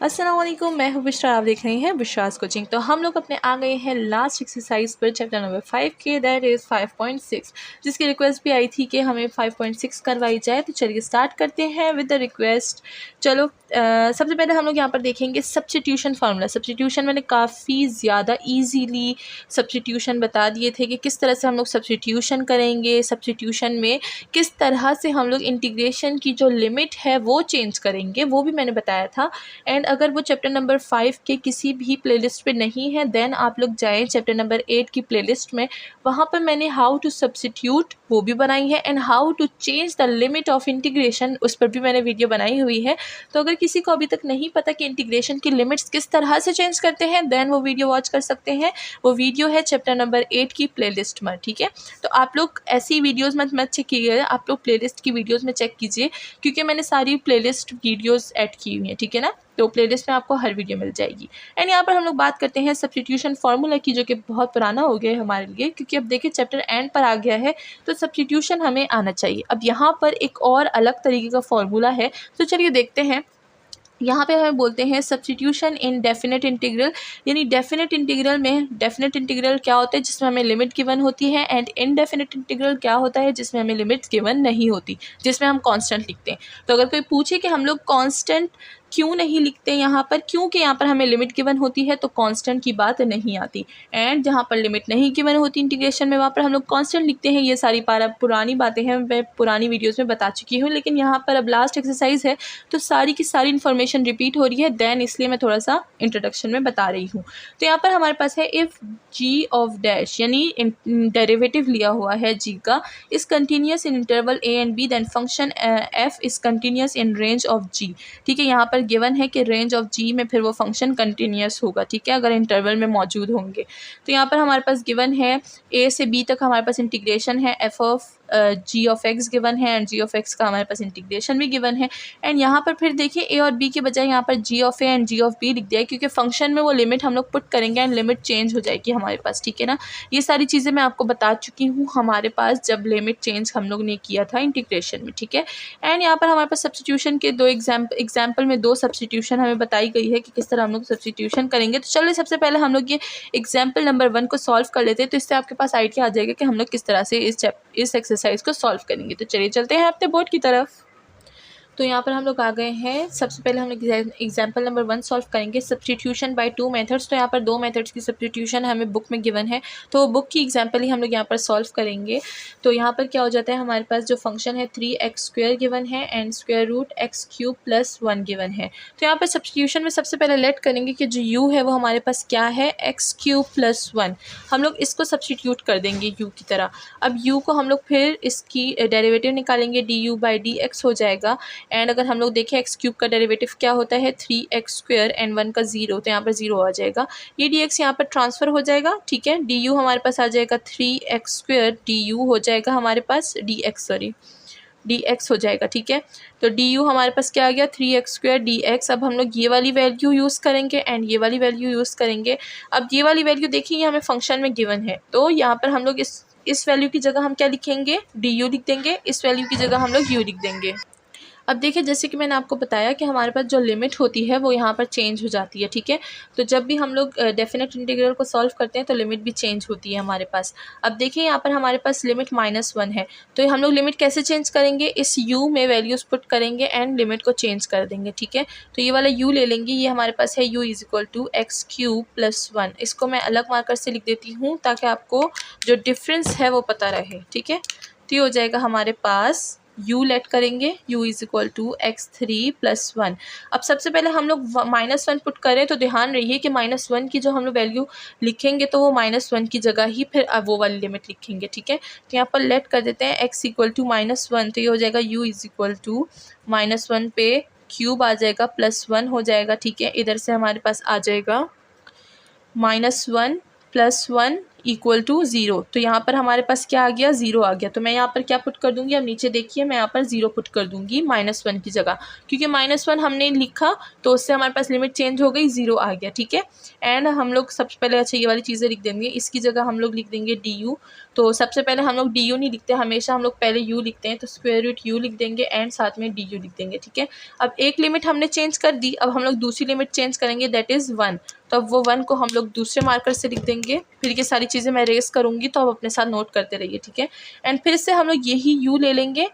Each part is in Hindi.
अस्सलाम वालेकुम, मैं हूँ बिश्रा, आप देख रहे हैं बिश्रास कोचिंग। तो हम लोग अपने आ गए हैं लास्ट एक्सरसाइज पर, चैप्टर नंबर 5 के, दैट इज़ 5.6, जिसकी रिक्वेस्ट भी आई थी कि हमें 5.6 करवाई जाए। तो चलिए स्टार्ट करते हैं विद द रिक्वेस्ट। चलो सबसे पहले हम लोग यहाँ पर देखेंगे सब्स्टिट्यूशन फार्मूला। सब्स्टिट्यूशन मैंने काफ़ी ज़्यादा ईजीली सब्स्टिट्यूशन बता दिए थे कि किस तरह से हम लोग सब्स्टिट्यूशन करेंगे, सब्स्टिट्यूशन में किस तरह से हम लोग इंटीग्रेशन की जो लिमिट है वो चेंज करेंगे, वो भी मैंने बताया था। एंड अगर वो चैप्टर नंबर 5 के किसी भी प्लेलिस्ट पे नहीं है, देन आप लोग जाएं चैप्टर नंबर 8 की प्लेलिस्ट में। वहाँ पर मैंने हाउ टू सब्स्टिट्यूट वो भी बनाई है, and how to change the limit of integration उस पर भी मैंने वीडियो बनाई हुई है। तो अगर किसी को अभी तक नहीं पता कि इंटीग्रेशन की लिमिट्स किस तरह से चेंज करते हैं, देन वो वीडियो वॉच कर सकते हैं। वो वीडियो है चैप्टर नंबर 8 की प्लेलिस्ट में, ठीक है। तो आप लोग ऐसी वीडियोज़ मत चेक कीजिए, आप लोग प्लेलिस्ट की वीडियोज़ में चेक कीजिए, क्योंकि मैंने सारी प्लेलिस्ट वीडियोज़ ऐड की हुई हैं, ठीक है ना। तो प्लेलिस्ट में आपको हर वीडियो मिल जाएगी। एंड यहाँ पर हम लोग बात करते हैं सब्स्टिट्यूशन फार्मूला की, जो कि बहुत पुराना हो गया है हमारे लिए, क्योंकि अब देखिए चैप्टर एंड पर आ गया है, तो सब्स्टिट्यूशन हमें आना चाहिए। अब यहाँ पर एक और अलग तरीके का फार्मूला है, तो चलिए देखते हैं। यहाँ पे हमें बोलते हैं सब्स्टिट्यूशन इन डेफिनेट इंटीग्रल, यानी डेफिनेट इंटीग्रल में डेफिनेट इंटीग्रल क्या होता है जिसमें हमें लिमिट गिवन होती है, एंड इनडेफिनेट इंटीग्रल क्या होता है जिसमें हमें लिमिट्स गिवन नहीं होती, जिसमें हम कांस्टेंट लिखते हैं। तो अगर कोई पूछे कि हम लोग कांस्टेंट क्यों नहीं लिखते यहाँ पर, क्योंकि यहाँ पर हमें लिमिट गिवन होती है, तो कांस्टेंट की बात नहीं आती। एंड जहाँ पर लिमिट नहीं गिवन होती इंटीग्रेशन में, वहाँ पर हम लोग कांस्टेंट लिखते हैं। ये सारी पुरानी बातें हैं, मैं पुरानी वीडियोज़ में बता चुकी हूँ, लेकिन यहाँ पर अब लास्ट एक्सरसाइज है तो सारी की सारी इन्फॉर्मेशन रिपीट हो रही है, देन इसलिए मैं थोड़ा सा इंट्रोडक्शन में बता रही हूँ। तो यहाँ पर हमारे पास है इफ़ जी ऑफ डैश, यानी डेरिवेटिव लिया हुआ है जी का, इस continuous in interval A and B, then function F is continuous in range of G. ठीक है, यहाँ पर गिवन है कि रेंज ऑफ जी में फिर वो फंक्शन कंटिन्यूस होगा, ठीक है, अगर इंटरवल में मौजूद होंगे। तो यहाँ पर हमारे पास गिवन है ए से बी तक हमारे पास इंटीग्रेशन है, F of G of X given है, एंड जी ऑफ एक्स का हमारे पास इंटीग्रेशन भी गिवन है। एंड यहाँ पर फिर देखिए ए और बी के बजाय यहाँ पर g of a and ji of b लिख दिया है, क्योंकि फंक्शन में वो लिमिट हम लोग पुट करेंगे एंड लिमिट चेंज हो जाएगी हमारे पास, ठीक है ना। ये सारी चीज़ें मैं आपको बता चुकी हूँ हमारे पास जब लिमिट चेंज हम लोग ने किया था इंटीग्रेशन में, ठीक है। एंड यहाँ पर हमारे पास सब्स्टिट्यूशन के दो एग्जाम्पल में दो सब्स्टिट्यूशन हमें बताई गई है कि किस तरह हम लोग सब्स्टिट्यूशन करेंगे। तो चलिए सबसे पहले हम लोग ये एग्जाम्पल नंबर 1 को सॉल्व कर लेते हैं, तो इससे आपके पास आइडिया आ जाएगा कि हम लोग किस तरह से इस एक्सरसाइज को सॉल्व करेंगे। तो चलिए चलते हैं अपने बोर्ड की तरफ। तो यहाँ पर हम लोग आ गए हैं। सबसे पहले हम लोग एग्जाम्पल नंबर 1 सॉल्व करेंगे, सब्स्टिट्यूशन बाय 2 मेथड्स। तो यहाँ पर 2 मेथड्स की सब्स्टिट्यूशन हमें बुक में गिवन है, तो बुक की एग्जाम्पल ही हम लोग यहाँ पर सॉल्व करेंगे। तो यहाँ पर क्या हो जाता है, हमारे पास जो फंक्शन है 3x² गिवन है and square root x³ + 1 given है। तो यहाँ पर सब्स्टिट्यूशन में सबसे पहले लेट करेंगे कि जो u है वो हमारे पास क्या है, x³ + 1। हम लोग इसको सब्स्टिट्यूट कर देंगे u की तरह। अब u को हम लोग फिर इसकी डेरिवेटिव निकालेंगे, du/dx हो जाएगा। एंड अगर हम लोग देखें x³ का डेरिवेटिव क्या होता है, 3x² एंड 1 का 0, तो यहाँ पर 0 आ जाएगा। ये dx यहाँ पर ट्रांसफ़र हो जाएगा, ठीक है। du हमारे पास आ जाएगा 3x², du हो जाएगा हमारे पास dx हो जाएगा, ठीक है। तो du हमारे पास क्या आ गया, 3x² dx। अब हम लोग ये वाली वैल्यू यूज़ करेंगे एंड ये वाली वैल्यू यूज़ करेंगे। अब ये वाली वैल्यू देखिए हमें फंक्शन में गिवन है, तो यहाँ पर हम लोग इस वैल्यू की जगह हम क्या लिखेंगे, du लिख देंगे, इस वैल्यू की जगह हम लोग u लिख देंगे। अब देखिए जैसे कि मैंने आपको बताया कि हमारे पास जो लिमिट होती है वो यहाँ पर चेंज हो जाती है, ठीक है। तो जब भी हम लोग डेफिनेट इंटीग्रल को सॉल्व करते हैं तो लिमिट भी चेंज होती है हमारे पास। अब देखिए यहाँ पर हमारे पास लिमिट -1 है, तो हम लोग लिमिट कैसे चेंज करेंगे, इस u में वैल्यूज़ पुट करेंगे एंड लिमिट को चेंज कर देंगे, ठीक है। तो ये वाला u ले लेंगे, ये हमारे पास है u = x³ + 1। इसको मैं अलग मार्कर से लिख देती हूँ ताकि आपको जो डिफरेंस है वो पता रहे, ठीक है। तो ये हो जाएगा हमारे पास u लेट करेंगे, u = x³ + 1। अब सबसे पहले हम लोग -1 पुट करें, तो ध्यान रहिए कि -1 की जो हम लोग वैल्यू लिखेंगे तो वो -1 की जगह ही फिर वो वाली लिमिट लिखेंगे, ठीक है। तो यहाँ पर लेट कर देते हैं x = -1, तो ये हो जाएगा u = -1 पे क्यूब आ जाएगा +1 हो जाएगा, ठीक है। इधर से हमारे पास आ जाएगा -1 + 1 = 0। तो यहाँ पर हमारे पास क्या आ गया, 0 आ गया। तो मैं यहाँ पर क्या पुट कर दूँगी, अब नीचे देखिए मैं यहाँ पर 0 पुट कर दूँगी -1 की जगह, क्योंकि -1 हमने लिखा तो उससे हमारे पास लिमिट चेंज हो गई, 0 आ गया, ठीक है। एंड हम लोग सबसे पहले अच्छा ये वाली चीज़ें लिख देंगे, इसकी जगह हम लोग लिख देंगे du। तो सबसे पहले हम लोग डी यू नहीं लिखते, हमेशा हम लोग पहले यू लिखते हैं, तो स्क्वायर रूट यू लिख देंगे एंड साथ में डी यू लिख देंगे, ठीक है। अब एक लिमिट हमने चेंज कर दी, अब हम लोग दूसरी लिमिट चेंज करेंगे, दैट इज़ 1। तो अब वो 1 को हम लोग दूसरे मार्कर से लिख देंगे। फिर ये सारी चीज़ें मैं रेस करूँगी तो आप अपने साथ नोट करते रहिए, ठीक है। एंड फिर से हम लोग यही u ले लेंगे,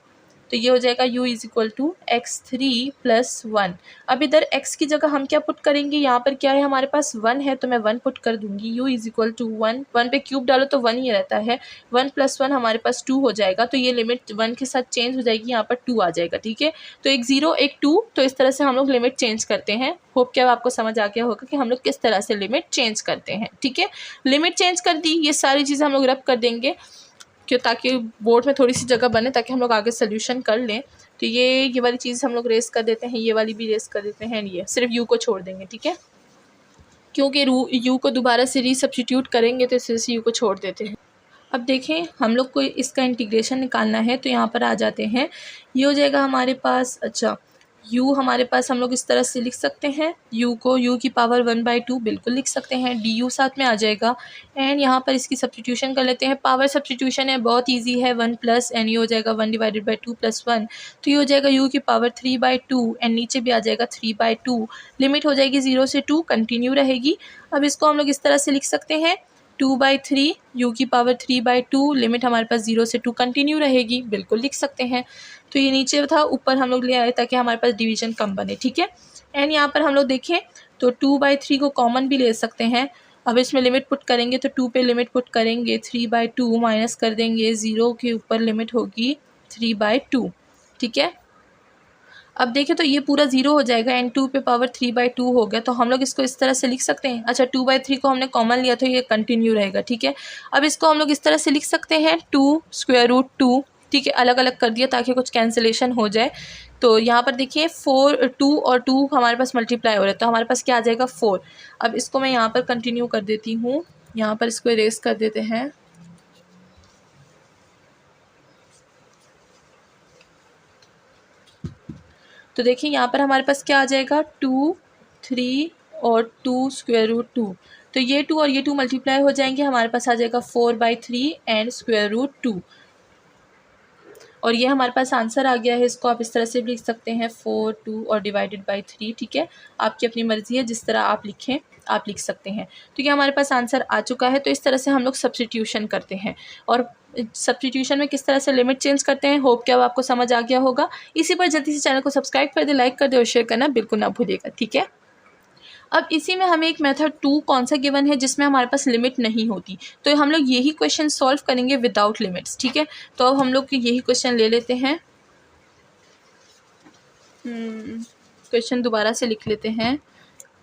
तो ये हो जाएगा u is equal to x3 plus 1। अब इधर x की जगह हम क्या पुट करेंगे, यहाँ पर क्या है हमारे पास 1 है, तो मैं 1 पुट कर दूंगी। u इज़ इक्वल टू 1, 1 पे क्यूब डालो तो 1 ही रहता है, 1 प्लस 1 हमारे पास 2 हो जाएगा। तो ये लिमिट 1 के साथ चेंज हो जाएगी, यहाँ पर 2 आ जाएगा, ठीक है। तो एक 0 एक 2, तो इस तरह से हम लोग लिमिट चेंज करते हैं। होप क्या आपको समझ आ गया होगा कि हम लोग किस तरह से लिमिट चेंज करते हैं, ठीक है। लिमिट चेंज कर दी, ये सारी चीज़ें हम लोग रब कर देंगे क्यों, ताकि बोर्ड में थोड़ी सी जगह बने, ताकि हम लोग आगे सोल्यूशन कर लें। तो ये वाली चीज़ हम लोग रेस कर देते हैं, ये वाली भी रेस कर देते हैं, ये सिर्फ यू को छोड़ देंगे, ठीक है, क्योंकि यू को दोबारा से रीसब्स्टिट्यूट करेंगे तो इससे यू को छोड़ देते हैं। अब देखें हम लोग को इसका इंटीग्रेशन निकालना है, तो यहाँ पर आ जाते हैं। ये हो जाएगा हमारे पास, अच्छा u हमारे पास हम लोग इस तरह से लिख सकते हैं, u को u की पावर 1/2 बिल्कुल लिख सकते हैं, du साथ में आ जाएगा। एंड यहाँ पर इसकी सब्स्टिट्यूशन कर लेते हैं, पावर सब्स्टिट्यूशन है, बहुत इजी है, 1 प्लस एंड ये हो जाएगा 1/2 प्लस 1, तो ये हो जाएगा u की पावर 3/2 एंड नीचे भी आ जाएगा 3/2। लिमिट हो जाएगी 0 से 2, कंटिन्यू रहेगी। अब इसको हम लोग इस तरह से लिख सकते हैं, 2/3 u की पावर 3/2, लिमिट हमारे पास 0 से 2 कंटिन्यू रहेगी, बिल्कुल लिख सकते हैं। तो ये नीचे था, ऊपर हम लोग ले आए ताकि हमारे पास डिवीजन कम बने, ठीक है। एंड यहाँ पर हम लोग देखें तो 2/3 को कॉमन भी ले सकते हैं। अब इसमें लिमिट पुट करेंगे तो 2 पे लिमिट पुट करेंगे, 3/2 माइनस कर देंगे, 0 के ऊपर लिमिट होगी 3/2, ठीक है। अब देखें तो ये पूरा 0 हो जाएगा एंड 2 पे पावर 3/2 हो गया, तो हम लोग इसको इस तरह से लिख सकते हैं। अच्छा 2/3 को हमने कॉमन लिया तो ये कंटिन्यू रहेगा, ठीक है। अब इसको हम लोग इस तरह से लिख सकते हैं, 2 स्क्वायर रूट 2, ठीक है, अलग अलग कर दिया ताकि कुछ कैंसिलेशन हो जाए। तो यहाँ पर देखिए 2 और 2 हमारे पास मल्टीप्लाई हो रहा है, तो हमारे पास क्या आ जाएगा 4। अब इसको मैं यहाँ पर कंटिन्यू कर देती हूँ, यहाँ पर इसको इरेज कर देते हैं। तो देखिए यहाँ पर हमारे पास क्या आ जाएगा, 2 3 और 2 स्क्वायर रूट 2, तो ये 2 और ये 2 मल्टीप्लाई हो जाएंगे, हमारे पास आ जाएगा 4/3 एंड स्क्वायर रूट 2, और ये हमारे पास आंसर आ गया है। इसको आप इस तरह से भी लिख सकते हैं, 4 2 और डिवाइडेड बाई 3, ठीक है, आपकी अपनी मर्ज़ी है, जिस तरह आप लिखें आप लिख सकते हैं। तो ये हमारे पास आंसर आ चुका है। तो इस तरह से हम लोग सब्स्टिट्यूशन करते हैं, और सब्स्टिट्यूशन में किस तरह से लिमिट चेंज करते हैं, होप क्या आपको समझ आ गया होगा। इसी पर जल्दी से चैनल को सब्सक्राइब कर दे, लाइक कर दे और शेयर करना बिल्कुल ना भूलिएगा, ठीक है। अब इसी में हमें एक मेथड 2 कौन सा गिवन है जिसमें हमारे पास लिमिट नहीं होती, तो हम लोग यही क्वेश्चन सॉल्व करेंगे विदाउट लिमिट्स, ठीक है। तो अब हम लोग यही क्वेश्चन ले लेते हैं, क्वेश्चन दोबारा से लिख लेते हैं।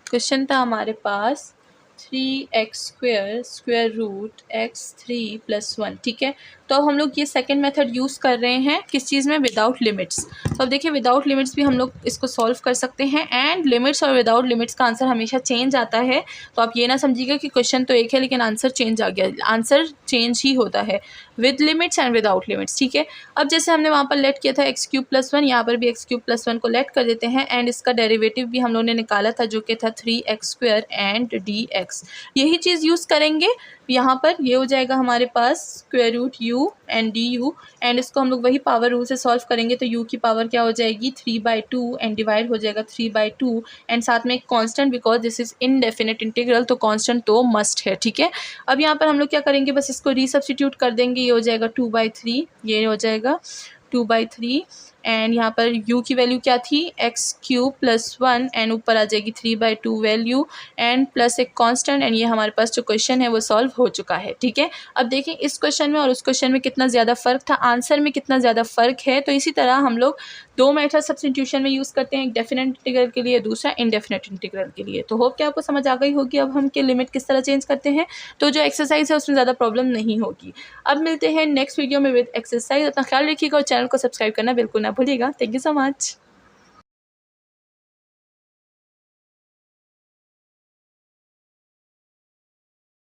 क्वेश्चन था हमारे पास 3x² square root x3 plus 1, ठीक है। तो अब हम लोग ये सेकंड मेथड यूज़ कर रहे हैं किस चीज़ में, विदाउट लिमिट्स। तो अब देखिए विदाउट लिमिट्स भी हम लोग इसको सॉल्व कर सकते हैं, एंड लिमिट्स और विदाउट लिमिट्स का आंसर हमेशा चेंज आता है। तो आप ये ना समझिएगा कि क्वेश्चन तो एक है लेकिन आंसर चेंज आ गया, आंसर चेंज ही होता है with limits and without limits, ठीक है। अब जैसे हमने वहाँ पर लेट किया था x³ प्लस 1, यहाँ पर भी x³ प्लस 1 को लेट कर देते हैं, एंड इसका डेरिवेटिव भी हम लोगों ने निकाला था जो कि था 3x² एंड dx, यही चीज़ यूज़ करेंगे यहाँ पर। ये हो जाएगा हमारे पास square root u and du, and इसको हम लोग वही पावर रूल से सॉल्व करेंगे, तो u की पावर क्या हो जाएगी 3/2 एंड डिवाइड हो जाएगा 3/2, एंड साथ में एक constant, because this is indefinite integral, तो कांस्टेंट तो मस्ट है, ठीक है। अब यहाँ पर हम लोग क्या करेंगे, बस इसको रीसब्स्टिट्यूट कर देंगे, ये हो जाएगा 2/3, ये हो जाएगा 2/3, एंड यहाँ पर u की वैल्यू क्या थी, x³ प्लस 1, एंड ऊपर आ जाएगी 3/2 वैल्यू एंड प्लस एक कांस्टेंट, एंड ये हमारे पास जो क्वेश्चन है वो सॉल्व हो चुका है, ठीक है। अब देखें इस क्वेश्चन में और उस क्वेश्चन में कितना ज़्यादा फ़र्क था, आंसर में कितना ज़्यादा फ़र्क है। तो इसी तरह हम लोग 2 मेथड सब्स्टिट्यूशन में यूज़ करते हैं, एक डेफिनेट इंटीग्रल के लिए, दूसरा इनडेफिनेट इंटीग्रल के लिए। तो होप कि आपको समझ आ गई होगी अब हम के लिमिट किस तरह चेंज करते हैं, तो जो एक्सरसाइज है उसमें ज़्यादा प्रॉब्लम नहीं होगी। अब मिलते हैं नेक्स्ट वीडियो में विद एक्सरसाइज। अपना ख्याल रखिएगा और चैनल को सब्सक्राइब करना बिल्कुल ना भूलिएगा। Thank you so much.